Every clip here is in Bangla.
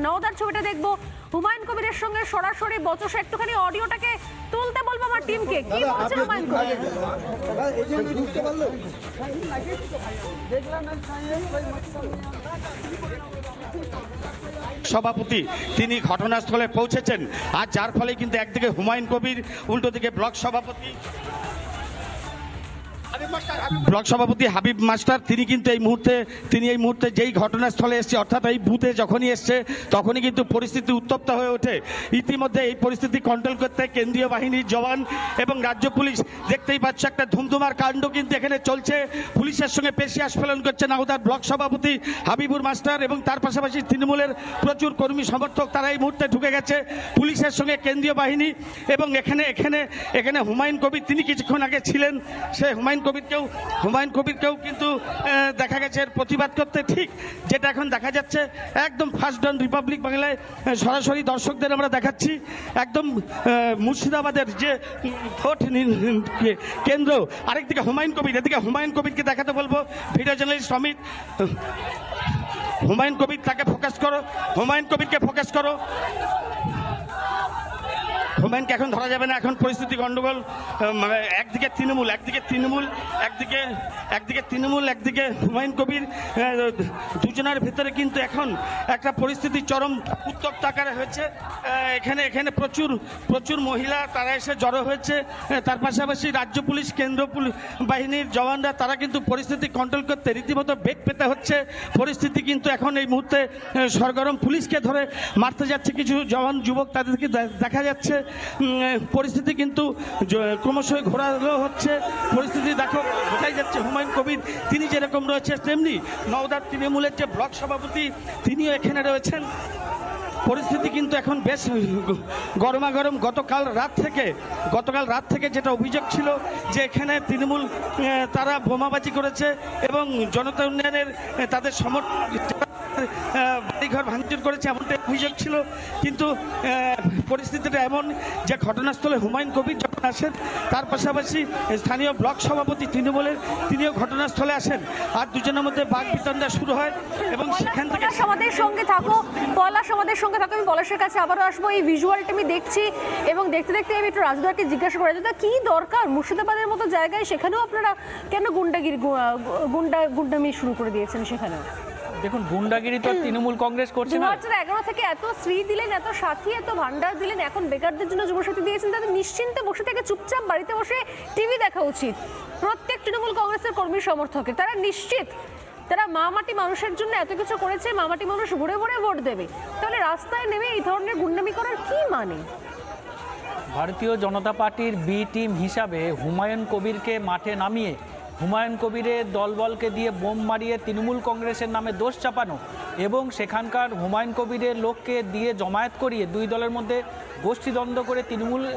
নওদার ছবিটা দেখবো, হুমায়ুন কবিরের সঙ্গে সরাসরি বচসা। একটুখানি অডিওটাকে তুলতে বলবো আমার টিমকে। কি বলছে হুমায়ুন কবির? সভাপতি তিনি ঘটনাস্থলে পৌঁছেছেন, আর যার ফলে কিন্তু একদিকে হুমায়ুন কবির, উল্টো দিকে ব্লক সভাপতি হাবিব মাস্টার তিনি কিন্তু এই মুহূর্তে যেই ঘটনাস্থলে এসছে, অর্থাৎ এই বুথে যখনই এসছে তখনই কিন্তু পরিস্থিতি উত্তপ্ত হয়ে ওঠে। ইতিমধ্যে এই পরিস্থিতি কন্ট্রোল করতে কেন্দ্রীয় বাহিনীর জওয়ান এবং রাজ্য পুলিশ, দেখতেই পাচ্ছ একটা ধুমধুমার কাণ্ড কিন্তু এখানে চলছে। পুলিশের সঙ্গে পেশি আস্ফালন করছে নওদার ব্লক সভাপতি হাবিবুর মাস্টার এবং তার পাশাপাশি তৃণমূলের প্রচুর কর্মী সমর্থক, তারা এই মুহূর্তে ঢুকে গেছে পুলিশের সঙ্গে কেন্দ্রীয় বাহিনী। এবং এখানে হুমায়ুন কবির তিনি কিছুক্ষণ আগে ছিলেন, সে হুমায়ুন কবিরকেও কিন্তু দেখা গেছে প্রতিবাদ করতে, ঠিক যেটা এখন দেখা যাচ্ছে একদম ফার্স্ট ডন রিপাবলিক বাংলায় সরাসরি দর্শকদের আমরা দেখাচ্ছি। একদম মুর্শিদাবাদের যে ভোট কেন্দ্র, আরেকদিকে হুমায়ুন কবির, এদিকে হুমায়ুন কবিরকে দেখাতে বলবো ভিডিও জার্নালিস্ট অমিত। হুমায়ুন কবির, তাকে ফোকাস করো, হুমায়ুন কবিরকে ফোকাস করো। হুমায়ুনকে এখন ধরা যাবে না, এখন পরিস্থিতি গন্ডগোল। একদিকে তৃণমূল, একদিকে হুমায়ুন কবির, দুজনের ভেতরে কিন্তু এখন একটা পরিস্থিতি চরম উত্তপ্ত আকারে হয়েছে। এখানে প্রচুর মহিলা তারা এসে জড়ো হয়েছে, তার পাশাপাশি রাজ্য পুলিশ, কেন্দ্র বাহিনীর জওয়ানরা, তারা কিন্তু পরিস্থিতি কন্ট্রোল করতে রীতিমতো বেগ পেতে হচ্ছে। পরিস্থিতি কিন্তু এখন এই মুহূর্তে সরগরম, পুলিশকে ধরে মারতে যাচ্ছে কিছু জওয়ান যুবক, তাদেরকে দেখা যাচ্ছে। পরিস্থিতি কিন্তু ক্রমশই ঘোরালো হচ্ছে। পরিস্থিতি দেখো বোঝাই যাচ্ছে হুমায়ুন কবির তিনি যেরকম রয়েছে, তেমনি নওদার তৃণমূলের যে ব্লক সভাপতি তিনিও এখানে রয়েছেন। পরিস্থিতি কিন্তু এখন বেশ গরমাগরম। গতকাল রাত থেকে যেটা অভিযোগ ছিল যে এখানে তৃণমূল তারা বোমাবাজি করেছে এবং জনতা উন্নয়নের তাদের বাড়িঘর ভাঙচুর করেছে, এমনটা অভিযোগ ছিল। কিন্তু পরিস্থিতিটা এমন যে ঘটনাস্থলে হুমায়ুন কবির যখন আসেন, তার পাশাপাশি স্থানীয় ব্লক সভাপতি তৃণমূলের তিনিও ঘটনাস্থলে আসেন, আর দুজনের মধ্যে বাকবিতণ্ডা শুরু হয় এবং সেখান থেকে আমাদের সঙ্গে থাকো আমি পলাশের কাছে আবারও আসবো। এই ভিজুয়ালটা আমি দেখছি এবং দেখতে আমি একটু রাজুদাকে জিজ্ঞাসা করি, রাজুদা কি দরকার মুর্শিদাবাদের মতো জায়গায়, সেখানেও আপনারা কেন গুন্ডামি শুরু করে দিয়েছেন? সেখানেও দেখুন, গুন্ডাগিরি তো তৃণমূল কংগ্রেস করছে না। 2011 থেকে এত শ্রী দিলেন, এত সাথী, এত ভান্ডার দিলেন, এখন বেকারদের জন্য যুবসাথী দিয়েছেন। তাদের নিশ্চিন্তে বসে থেকে চুপচাপ বাড়িতে বসে টিভি দেখা উচিত। প্রত্যেক তৃণমূল কংগ্রেসের কর্মী সমর্থকের তারা নিশ্চিত, তারা মাটি মানুষের জন্য এত কিছু করেছে, মাটি মানুষ ভরে ভরে ভোট দেবে। তাহলে রাস্তায় নেমে এই ধরনের গুন্ডামি করার কি মানে? ভারতীয় জনতা পার্টির বি টিম হিসাবে হুমায়ুন কবিরকে মাঠে নামিয়ে হুমায়ুন কবিরের দলবলকে দিয়ে বোম মারিয়ে তৃণমূল কংগ্রেসের নামে দোষ চাপানো এবং সেখানকার হুমায়ুন কবিরের লোককে দিয়ে জমায়েত করিয়ে দুই দলের মধ্যে গোষ্ঠীদ্বন্দ্ব করে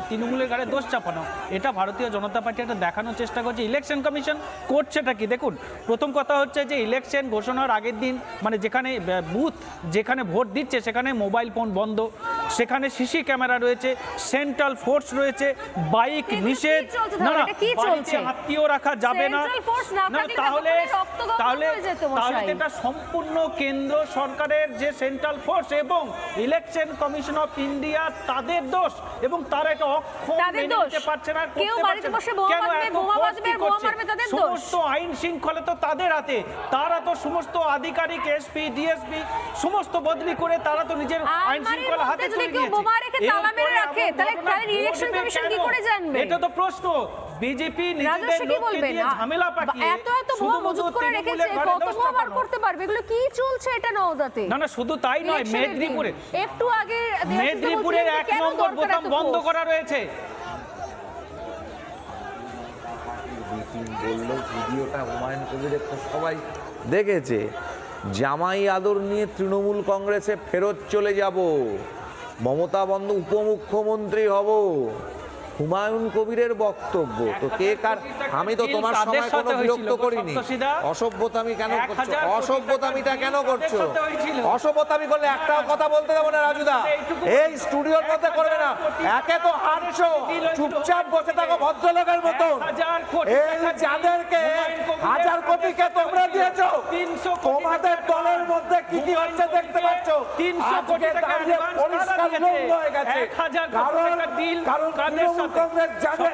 তৃণমূলের গাড়ে দোষ চাপানো, এটা ভারতীয় জনতা পার্টি একটা দেখানোর চেষ্টা করছে। ইলেকশন কমিশন করছেটা কি দেখুন। প্রথম কথা হচ্ছে যে ইলেকশন ঘোষণার আগের দিন, মানে যেখানে বুথ, যেখানে ভোট দিচ্ছে সেখানে মোবাইল ফোন বন্ধ, সেখানে সিসি ক্যামেরা রয়েছে, সেন্ট্রাল ফোর্স রয়েছে, বাইক নিষেধ, আত্মীয় রাখা যাবে না। তাহলে এটা সম্পূর্ণ কেন্দ্র সরকারের যে সেন্ট্রাল ফোর্স এবং ইলেকশন কমিশন অফ ইন্ডিয়া তাদের দোষ, এবং তারা এটা অক্ষম মেনে নিতে পারছে না। সমস্ত আইন শৃঙ্খলা তো তাদের হাতে, তারা তো সমস্ত আধিকারিক এসপি ডিএসপি সমস্ত বদলি করে তারা তো নিজের আইন শৃঙ্খলা হাতে তুলে নিয়েছে। এটা তো প্রশ্ন। বিজেপি নিজেদের লোককে দিয়ে ঝামেলা পাকিয়ে এত বোমা মজুত করে রেখেছে, কত বোমা বার করতে পারবে? এগুলো কি চলছে এটা নওদাতে? না শুধু তাই নয়, মেদিনীপুরে একটু আগে মেদিনীপুরের 1 নম্বর বোতাম বন্ধ করা রয়েছে। বললো ভিডিওটা হুমায়ুন কবিরের তো সবাই দেখেছে। জামাই আদর নিয়ে তৃণমূল কংগ্রেসে ফেরত চলে যাব, মমতা বন্দ্যোপাধ্যায় উপমুখ্যমন্ত্রী হব, হুমায়ুন কবিরের বক্তব্য তো কে কার, আমি তো তোমার সময় কোনো বিরক্ত করিনি। অসভ্যতামি কেন করছো? অসভ্যতামিটা কেন করছো? অসভ্যতামি করলে একটা কথা বলতে দেবো না রাজুদা, এই স্টুডিওর মধ্যে করবে না। একে তো হাঁটছো, চুপচাপ বসে থাকো ভদ্রলোকের মতো। এই যাদেরকে 1000 কোটিকে তোমরা দিয়েছো, তোমাদের দলের মধ্যে কি কি হচ্ছে দেখতে পাচ্ছ। 300 কোটি টাকা পরিষ্কার বন্ধ হয়ে গেছে, কারণ তৃণমূল কংগ্রেস জানে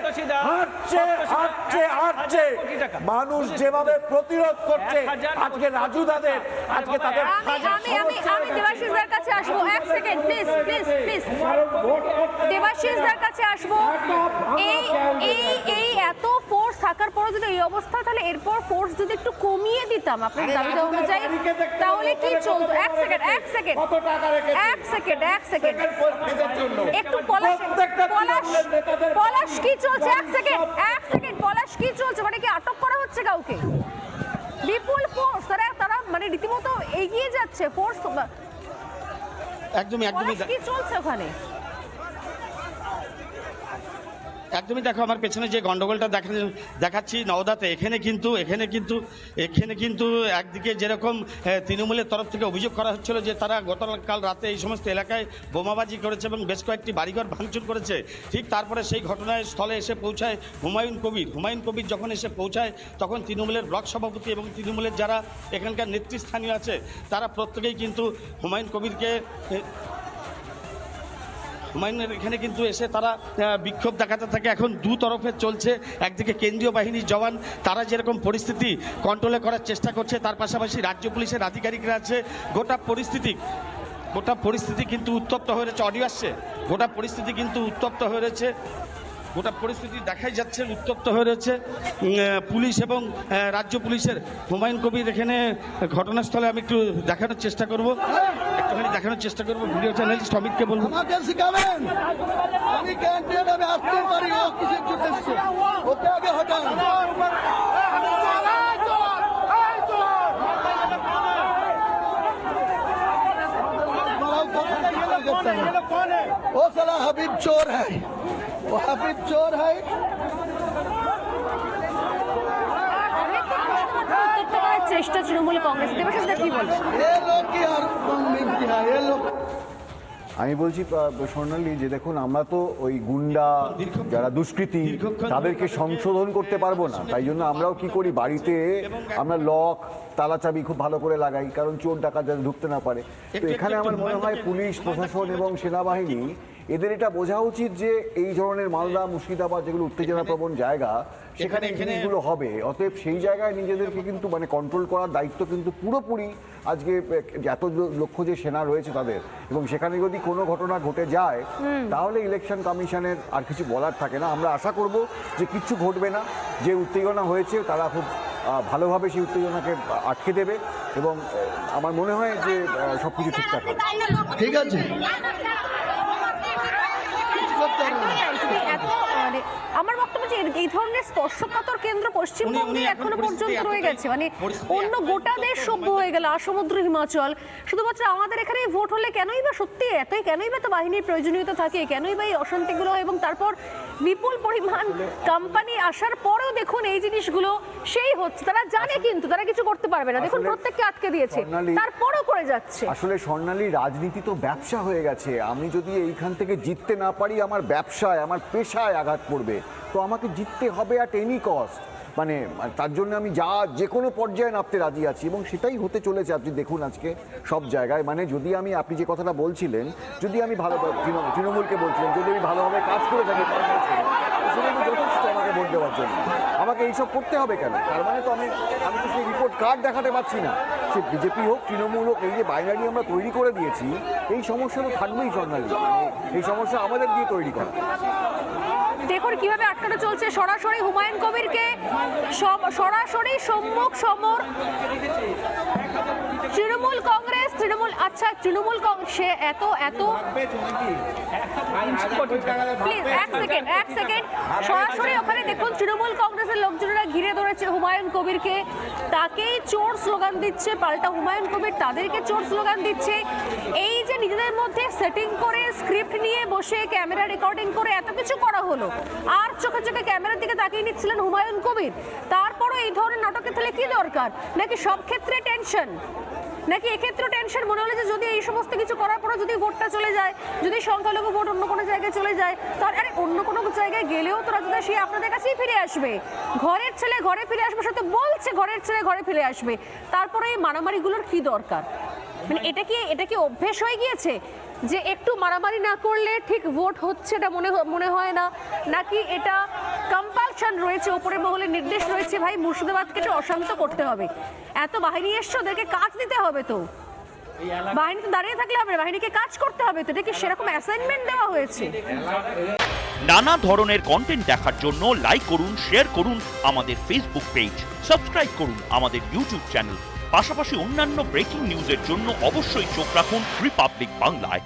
হাঁটছে। মানুষ যেভাবে প্রতিরোধ করছে আজকে রাজুদাদের, আজকে তাদের আমি দেবাশিসদার কাছে আসবো, এক সেকেন্ড প্লিজ প্লিজ প্লিজ, দেবাশিসদার কাছে আসবো। এই এত ফোর্স থাকার পরে যদি এই অবস্থা, তাহলে এরপর ফোর্স যদি একটু কমিয়ে দিতাম আপনার দাবিটা অনুযায়ী, তাহলে কি চলতো? এক সেকেন্ড একটু পলাশ কি চলছে? এক সেকেন্ড পলাশ কি চলছে? মানে কি আটক করা হচ্ছে কাউকে? বিপুল ফোর্স, তারা মানে রীতিমতো এগিয়ে যাচ্ছে ফোর্স। একদমই কি চলছে ওখানে? একদমই দেখো, আমার পেছনে যে গন্ডগোলটা দেখাচ্ছি নওদাতে, এখানে কিন্তু একদিকে যেরকম তৃণমূলের তরফ থেকে অভিযোগ করা হচ্ছিল যে তারা গতকাল রাতে এই সমস্ত এলাকায় বোমাবাজি করেছে এবং বেশ কয়েকটি বাড়িঘর ভাঙচুর করেছে। ঠিক তারপরে সেই ঘটনায় স্থলে এসে পৌঁছায় হুমায়ুন কবির যখন এসে পৌঁছায়, তখন তৃণমূলের ব্লক সভাপতি এবং তৃণমূলের যারা এখানকার নেতৃস্থানীয় আছে তারা প্রত্যেকেই কিন্তু হুমায়ুনের এখানে কিন্তু এসে তারা বিক্ষোভ দেখাতে থাকে। এখন দু তরফে চলছে, একদিকে কেন্দ্রীয় বাহিনীর জওয়ান তারা যেরকম পরিস্থিতি কন্ট্রোলে করার চেষ্টা করছে, তার পাশাপাশি রাজ্য পুলিশের আধিকারিকরা আছে। গোটা পরিস্থিতি কিন্তু উত্তপ্ত হয়ে রয়েছে। অডিও আসছে, গোটা পরিস্থিতি কিন্তু উত্তপ্ত হয়ে রয়েছে। গোটা পরিস্থিতি দেখাই যাচ্ছে উত্তপ্ত হয়ে রয়েছে। পুলিশ এবং রাজ্য পুলিশের হুমায়ুন কবির এখানে ঘটনাস্থলে আমি একটু দেখানোর চেষ্টা করব, ভিডিও জার্নালিস্ট অমিতকে বলবো। আমাকে শিখাবেন, আমি ক্যান্ডিডেট, আমি আসতে পারি, ও কিসের জন্য এসছে, ওকে আগে হটান। वो साला हबीब चोर है, वो हबीब चोर है। চেষ্টা তৃণমূল কংগ্রেস, দেবাশিসদা কি বলছেন? ये लोग की हर मिनती है, ये लोग। আমি বলছি স্বর্ণালী, যে দেখুন আমরা তো ওই গুন্ডা যারা দুষ্কৃতী তাদেরকে সংশোধন করতে পারবো না, তাই জন্য আমরাও কি করি, বাড়িতে আমরা লক তালা চাবি খুব ভালো করে লাগাই, কারণ চোর ডাকাত যাতে ঢুকতে না পারে। তো এখানে আমার মনে হয় পুলিশ প্রশাসন এবং সেনাবাহিনী এদের এটা বোঝা উচিত যে এই ধরনের মালদা মুর্শিদাবাদ যেগুলো উত্তেজনাপ্রবণ জায়গা, সেখানে এই জিনিসগুলো হবে। অতএব সেই জায়গায় নিজেদেরকে কিন্তু মানে কন্ট্রোল করার দায়িত্ব কিন্তু পুরোপুরি আজকে এত লক্ষ্য যে সেনা রয়েছে তাদের, এবং সেখানে যদি কোনো ঘটনা ঘটে যায় তাহলে ইলেকশন কমিশনের আর কিছু বলার থাকে না। আমরা আশা করব যে কিচ্ছু ঘটবে না, যে উত্তেজনা হয়েছে তারা খুব ভালোভাবে সেই উত্তেজনাকে আটকে দেবে, এবং আমার মনে হয় যে সব কিছু ঠিকঠাক হবে। ঠিক আছে, আমার বক্তব্য যে এই ধরনের স্পর্শকাতর কেন্দ্র পশ্চিমবঙ্গে এখনো পর্যন্ত রয়ে গেছে, মানে অন্য গোটা দেশ সভ্য হয়ে গেল, সমুদ্র হিমাচল। শুধুমাত্র আমাদের এখানে ভোট হলে কেনই বা সত্যি কেনই বা তো বাহিনীর প্রয়োজনীয়তা থাকে, কেনই বা এই অশান্তিগুলো, এবং তারপর বিপুল পরিমাণ কোম্পানি আসার পরেও দেখুন এই জিনিসগুলো সেই হচ্ছে। তারা জানে কিন্তু তারা কিছু করতে পারবে না, দেখুন প্রত্যেককে আটকে দিয়েছে, তারপরও করে যাচ্ছে। আসলে স্বর্ণালী, রাজনীতি তো ব্যবসা হয়ে গেছে। আমি যদি এইখান থেকে জিততে না পারি, আমার ব্যবসায় আমার পেশায় আঘাত পড়বে, তো আমাকে জিততে হবে অ্যাট এনি কস্ট। মানে তার জন্য আমি যে কোনো পর্যায়ে নামতে রাজি আছি, এবং সেটাই হতে চলেছে। আপনি দেখুন আজকে সব জায়গায়, মানে যদি আপনি যে কথাটা বলছিলেন, যদি আমি ভালো তৃণমূলকে বলছিলেন, যদি আমি ভালোভাবে কাজ করে থাকি সেটা যথেষ্ট আমাকে ভোট দেওয়ার জন্য। আমাকে এইসব করতে হবে কেন? তার মানে তো আমি তো সেই রিপোর্ট কার্ড দেখাতে পারছি না। সে বিজেপি হোক তৃণমূল হোক, এই যে বাইনারি আমরা তৈরি করে দিয়েছি, এই সমস্যা তো থাকবেই স্বর্ণালী। এই সমস্যা আমাদের দিয়ে তৈরি করা। দেখুন কিভাবে আটকানো চলছে, সরাসরি হুমায়ুন কবিরকে সরাসরি সম্মুখ সমর তৃণমূল কংগ্রেস, তৃণমূল সে এত প্লিজ এক সেকেন্ড সরাসরি ওখানে দেখুন তৃণমূল কংগ্রেসের লোকজনেরা ঘিরে ধরেছে হুমায়ুন কবিরকে, তাকেই চোর স্লোগান দিচ্ছে, পাল্টা হুমায়ুন কবির তাদেরকে চোর স্লোগান দিচ্ছে। এই যে নিজেদের নিজেদের মধ্যে সেটিং করে স্ক্রিপ্ট নিয়ে বসে ক্যামেরা রেকর্ডিং করে এত কিছু করা হলো, আর চোখে চোখে ক্যামেরার দিকে তাকিয়ে নিচ্ছিলেন হুমায়ুন কবির। তারপরও এই ধরনের নাটকের তাহলে কি দরকার? নাকি সব ক্ষেত্রে টেনশন, নাকি এক্ষেত্রে টেনশন মনে হলো যে যদি এই সমস্ত কিছু করার পরে যদি ভোটটা চলে যায়, যদি সংখ্যালঘু ভোট অন্য কোনো জায়গায় চলে যায়, তাহলে আরে অন্য কোনো জায়গায় গেলেও তো রাজুদা সে আপনাদের কাছেই ফিরে আসবে, ঘরের ছেলে ঘরে ফিরে আসবে, সে তো বলছে ঘরের ছেলে ঘরে ফিরে আসবে। তারপরে এই মারামারিগুলোর কি দরকার? মানে এটা কি অভ্যেস হয়ে গিয়েছে যে একটু মারামারি না করলে ঠিক ভোট হচ্ছে, এটা মনে হয় না? নাকি এটা কম্পালশন রয়েছে, ওপরের মহলে নির্দেশ রয়েছে ভাই মুর্শিদাবাদকে একটু অশান্ত করতে হবে, এত বাহিনী এসছে ওদেরকে কাজ দিতে হবে, তো বাহিনী তো দাঁড়িয়ে থাকলে হবে না, বাহিনীকে কাজ করতে হবে, তো এটা কি সেরকম অ্যাসাইনমেন্ট দেওয়া হয়েছে? নানা ধরনের কন্টেন্ট দেখার জন্য লাইক করুন, শেয়ার করুন আমাদের ফেসবুক পেজ, সাবস্ক্রাইব করুন আমাদের ইউটিউব চ্যানেল। পাশাপাশি অন্যান্য ব্রেকিং নিউজের জন্য অবশ্যই চোখ রাখুন রিপাবলিক বাংলায়।